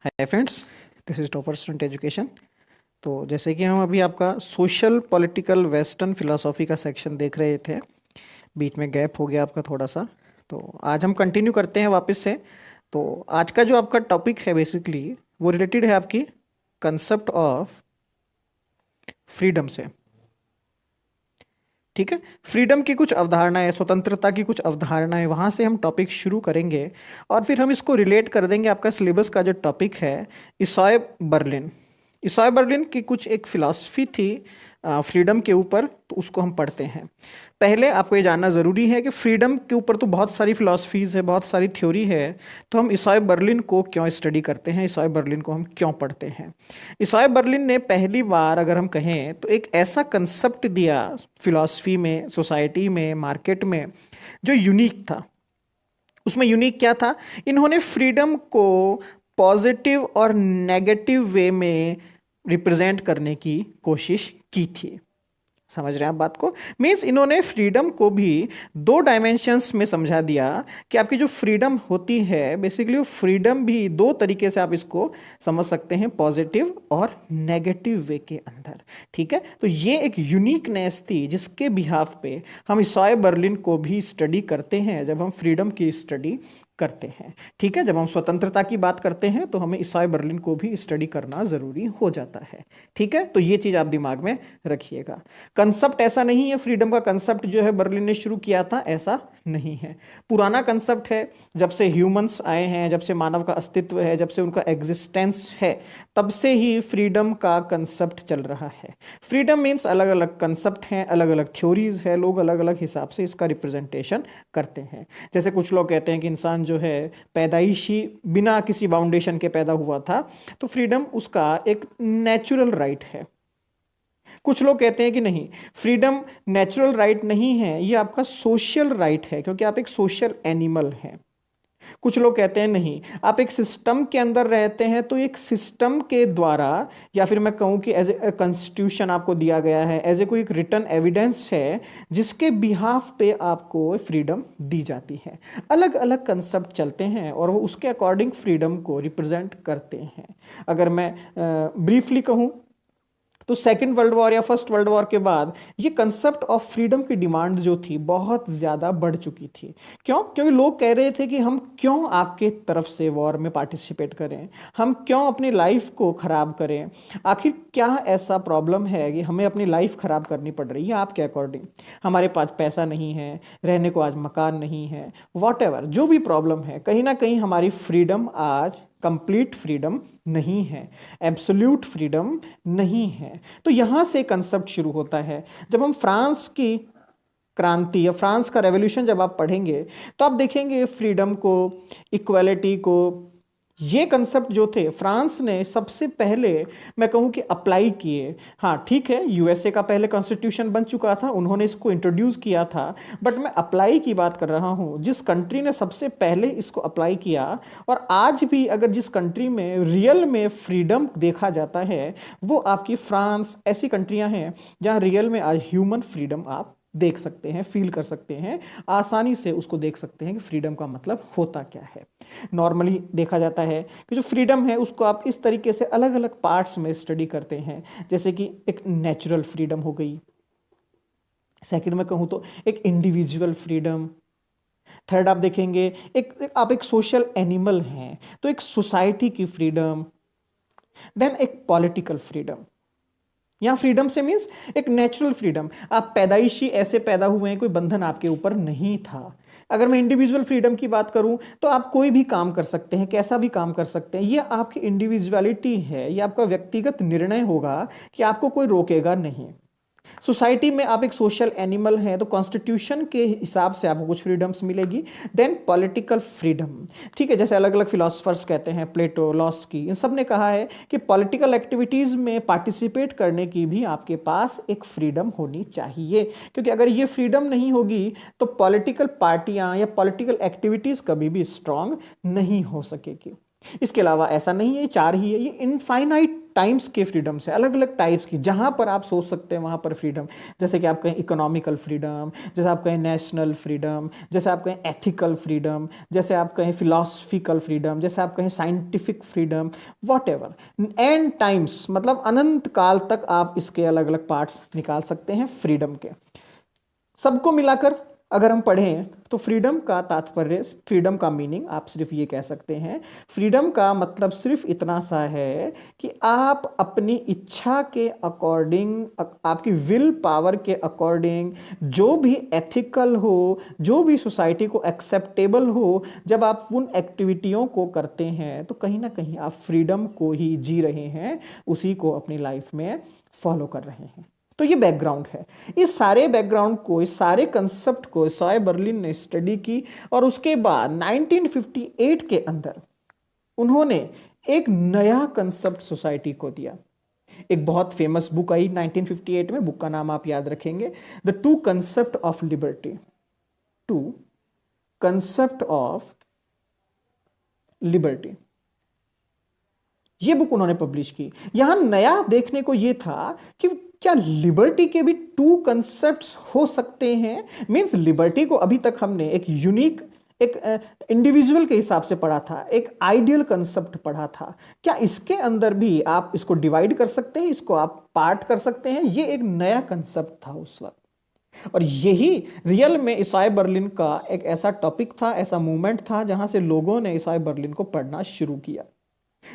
Hi friends, this is topper student education. तो जैसे कि हम अभी आपका सोशल पॉलिटिकल वेस्टर्न फिलोसॉफी का सेक्शन देख रहे थे, बीच में गैप हो गया आपका थोड़ा सा। तो आज हम कंटिन्यू करते हैं वापस से। तो आज का जो आपका टॉपिक है बेसिकली वो रिलेटेड है आपकी कंसेप्ट ऑफ फ्रीडम से। ठीक है, फ्रीडम की कुछ अवधारणाएं, स्वतंत्रता की कुछ अवधारणाएं, वहां से हम टॉपिक शुरू करेंगे और फिर हम इसको रिलेट कर देंगे आपका सिलेबस का जो टॉपिक है इसॉय बर्लिन। इसॉय बर्लिन की कुछ एक फिलॉसफी थी फ्रीडम के ऊपर, तो उसको हम पढ़ते हैं। पहले आपको ये जानना ज़रूरी है कि फ्रीडम के ऊपर तो बहुत सारी फिलॉसफीज़ है, बहुत सारी थ्योरी है। तो हम इसॉय बर्लिन को क्यों स्टडी करते हैं, इसॉय बर्लिन को हम क्यों पढ़ते हैं? इसाय बर्लिन ने पहली बार अगर हम कहें तो एक ऐसा कंसेप्ट दिया फिलॉसफी में, सोसाइटी में, मार्केट में, जो यूनिक था। उसमें यूनिक क्या था? इन्होंने फ्रीडम को पॉजिटिव और नेगेटिव वे में रिप्रेजेंट करने की कोशिश की थी। समझ रहे हैं आप बात को? मीन्स इन्होंने फ्रीडम को भी दो डायमेंशंस में समझा दिया कि आपकी जो फ्रीडम होती है बेसिकली वो फ्रीडम भी दो तरीके से आप इसको समझ सकते हैं, पॉजिटिव और नेगेटिव वे के अंदर। ठीक है, तो ये एक यूनिकनेस थी जिसके बिहाफ पे हम इसाय बर्लिन को भी स्टडी करते हैं जब हम फ्रीडम की स्टडी करते हैं। ठीक है, जब हम स्वतंत्रता की बात करते हैं तो हमें इसाय बर्लिन को भी स्टडी करना जरूरी हो जाता है। ठीक है, तो ये चीज आप दिमाग में रखिएगा। कंसेप्ट ऐसा नहीं है, फ्रीडम का कंसेप्ट जो है बर्लिन ने शुरू किया था ऐसा नहीं है। पुराना कंसेप्ट है, जब से ह्यूमंस आए हैं, जब से मानव का अस्तित्व है, जब से उनका एग्जिस्टेंस है, तब से ही फ्रीडम का कंसेप्ट चल रहा है। फ्रीडम मीन्स अलग अलग कंसेप्ट हैं, अलग अलग थ्योरीज है, लोग अलग अलग हिसाब से इसका रिप्रेजेंटेशन करते हैं। जैसे कुछ लोग कहते हैं कि इंसान जो है पैदाइशी बिना किसी बाउंडेशन के पैदा हुआ था, तो फ्रीडम उसका एक नेचुरल राइट है। कुछ लोग कहते हैं कि नहीं, फ्रीडम नेचुरल राइट नहीं है, ये आपका सोशल राइट है क्योंकि आप एक सोशल एनिमल हैं। कुछ लोग कहते हैं नहीं, आप एक सिस्टम के अंदर रहते हैं तो एक सिस्टम के द्वारा, या फिर मैं कहूं कि एज ए कॉन्स्टिट्यूशन आपको दिया गया है, एज ए कोई एक रिटर्न एविडेंस है जिसके बिहाफ पे आपको फ्रीडम दी जाती है। अलग अलग कंसेप्ट चलते हैं और वो उसके अकॉर्डिंग फ्रीडम को रिप्रेजेंट करते हैं। अगर मैं ब्रीफली कहूं तो सेकेंड वर्ल्ड वॉर या फर्स्ट वर्ल्ड वॉर के बाद ये कंसेप्ट ऑफ फ्रीडम की डिमांड जो थी बहुत ज़्यादा बढ़ चुकी थी। क्यों? क्योंकि लोग कह रहे थे कि हम क्यों आपके तरफ से वॉर में पार्टिसिपेट करें, हम क्यों अपनी लाइफ को ख़राब करें, आखिर क्या ऐसा प्रॉब्लम है कि हमें अपनी लाइफ ख़राब करनी पड़ रही है आपके अकॉर्डिंग? हमारे पास पैसा नहीं है, रहने को आज मकान नहीं है, वॉट जो भी प्रॉब्लम है, कहीं ना कहीं हमारी फ्रीडम आज कंप्लीट फ्रीडम नहीं है, एब्सोल्यूट फ्रीडम नहीं है। तो यहां से कंसेप्ट शुरू होता है। जब हम फ्रांस की क्रांति या फ्रांस का रेवोल्यूशन जब आप पढ़ेंगे तो आप देखेंगे फ्रीडम को, इक्वालिटी को, ये कंसेप्ट जो थे फ्रांस ने सबसे पहले मैं कहूं कि अप्लाई किए। हाँ ठीक है, यूएसए का पहले कॉन्स्टिट्यूशन बन चुका था, उन्होंने इसको इंट्रोड्यूस किया था, बट मैं अप्लाई की बात कर रहा हूं। जिस कंट्री ने सबसे पहले इसको अप्लाई किया, और आज भी अगर जिस कंट्री में रियल में फ्रीडम देखा जाता है वो आपकी फ्रांस, ऐसी कंट्रियां हैं जहां रियल में आज ह्यूमन फ्रीडम आप देख सकते हैं, फील कर सकते हैं, आसानी से उसको देख सकते हैं कि फ्रीडम का मतलब होता क्या है। नॉर्मली देखा जाता है कि जो फ्रीडम है उसको आप इस तरीके से अलग अलग पार्ट्स में स्टडी करते हैं, जैसे कि एक नेचुरल फ्रीडम हो गई, सेकंड में कहूं तो एक इंडिविजुअल फ्रीडम, थर्ड आप देखेंगे आप एक सोशल एनिमल हैं तो एक सोसाइटी की फ्रीडम, देन एक पॉलिटिकल फ्रीडम। यहां फ्रीडम से मीन्स एक नेचुरल फ्रीडम, आप पैदाइशी ऐसे पैदा हुए हैं, कोई बंधन आपके ऊपर नहीं था। अगर मैं इंडिविजुअल फ्रीडम की बात करूं तो आप कोई भी काम कर सकते हैं, कैसा भी काम कर सकते हैं, ये आपकी इंडिविजुअलिटी है, ये आपका व्यक्तिगत निर्णय होगा कि आपको कोई रोकेगा नहीं। सोसाइटी में आप एक सोशल एनिमल हैं तो कॉन्स्टिट्यूशन के हिसाब से आपको कुछ फ्रीडम्स मिलेगी। देन पॉलिटिकल फ्रीडम, ठीक है, जैसे अलग अलग फिलोसफर्स कहते हैं, प्लेटो, लॉस्की, इन सब ने कहा है कि पॉलिटिकल एक्टिविटीज में पार्टिसिपेट करने की भी आपके पास एक फ्रीडम होनी चाहिए, क्योंकि अगर ये फ्रीडम नहीं होगी तो पॉलिटिकल पार्टियां या पॉलिटिकल एक्टिविटीज कभी भी स्ट्रांग नहीं हो सकेगी। इसके अलावा ऐसा नहीं है, चार ही है, ये इनफाइनाइट टाइम्स के फ्रीडम्स है, अलग अलग टाइप्स की, जहां पर आप सोच सकते हैं वहां पर फ्रीडम। जैसे कि आप कहें इकोनॉमिकल फ्रीडम, जैसे आप कहें नेशनल फ्रीडम, जैसे आप कहें एथिकल फ्रीडम, जैसे आप कहें फिलोसफिकल फ्रीडम, जैसे आप कहें scientific freedom, what ever. And times मतलब अनंत काल तक आप इसके अलग अलग पार्ट्स निकाल सकते हैं फ्रीडम के। सबको मिलाकर अगर हम पढ़ें तो फ्रीडम का तात्पर्य, फ्रीडम का मीनिंग आप सिर्फ ये कह सकते हैं, फ्रीडम का मतलब सिर्फ इतना सा है कि आप अपनी इच्छा के अकॉर्डिंग, आपकी विल पावर के अकॉर्डिंग जो भी एथिकल हो, जो भी सोसाइटी को एक्सेप्टेबल हो, जब आप उन एक्टिविटियों को करते हैं तो कहीं ना कहीं आप फ्रीडम को ही जी रहे हैं, उसी को अपनी लाइफ में फॉलो कर रहे हैं। तो ये बैकग्राउंड है। इस सारे बैकग्राउंड को, इस सारे कंसेप्ट को इसाई बर्लिन ने स्टडी की और उसके बाद 1958 के अंदर उन्होंने एक नया कंसेप्ट सोसाइटी को दिया। एक बहुत फेमस बुक आई 1958 में, बुक का नाम आप याद रखेंगे, the two concept of liberty. Two concept of liberty, ये बुक उन्होंने पब्लिश की। यहां नया देखने को यह था कि क्या लिबर्टी के भी टू कंसेप्ट्स हो सकते हैं। मींस लिबर्टी को अभी तक हमने एक यूनिक, एक इंडिविजुअल के हिसाब से पढ़ा था, एक आइडियल कंसेप्ट पढ़ा था। क्या इसके अंदर भी आप इसको डिवाइड कर सकते हैं, इसको आप पार्ट कर सकते हैं? ये एक नया कंसेप्ट था उस वक्त, और यही रियल में ईसाई बर्लिन का एक ऐसा टॉपिक था, ऐसा मूवमेंट था जहां से लोगों ने ईसाई बर्लिन को पढ़ना शुरू किया।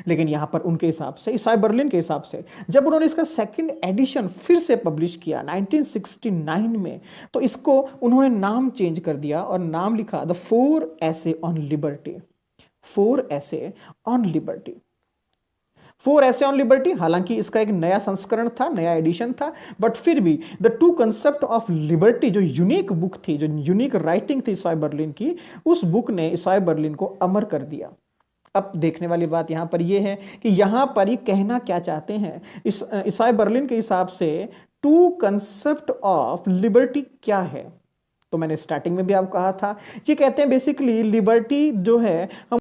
लेकिन यहां पर उनके हिसाब से, ईसाई बर्लिन के हिसाब से, जब उन्होंने इसका सेकंड एडिशन फिर से पब्लिश किया 1969 में, तो इसको उन्होंने नाम चेंज कर दिया और नाम लिखा द फोर ऐसे ऑन लिबर्टी। फोर ऐसे ऑन लिबर्टी, फोर ऐसे ऑन लिबर्टी। हालांकि इसका एक नया संस्करण था, नया एडिशन था, बट फिर भी the two concept of liberty, जो यूनिक बुक थी, जो यूनिक राइटिंग थी ईसाई बर्लिन की, उस बुक ने ईसाई बर्लिन को अमर कर दिया। अब देखने वाली बात यहां पर यह है कि यहां पर ये कहना क्या चाहते हैं। ईसाई बर्लिन के हिसाब से टू कंसेप्ट ऑफ लिबर्टी क्या है? तो मैंने स्टार्टिंग में भी आपको कहा था, ये कहते हैं बेसिकली लिबर्टी जो है, हम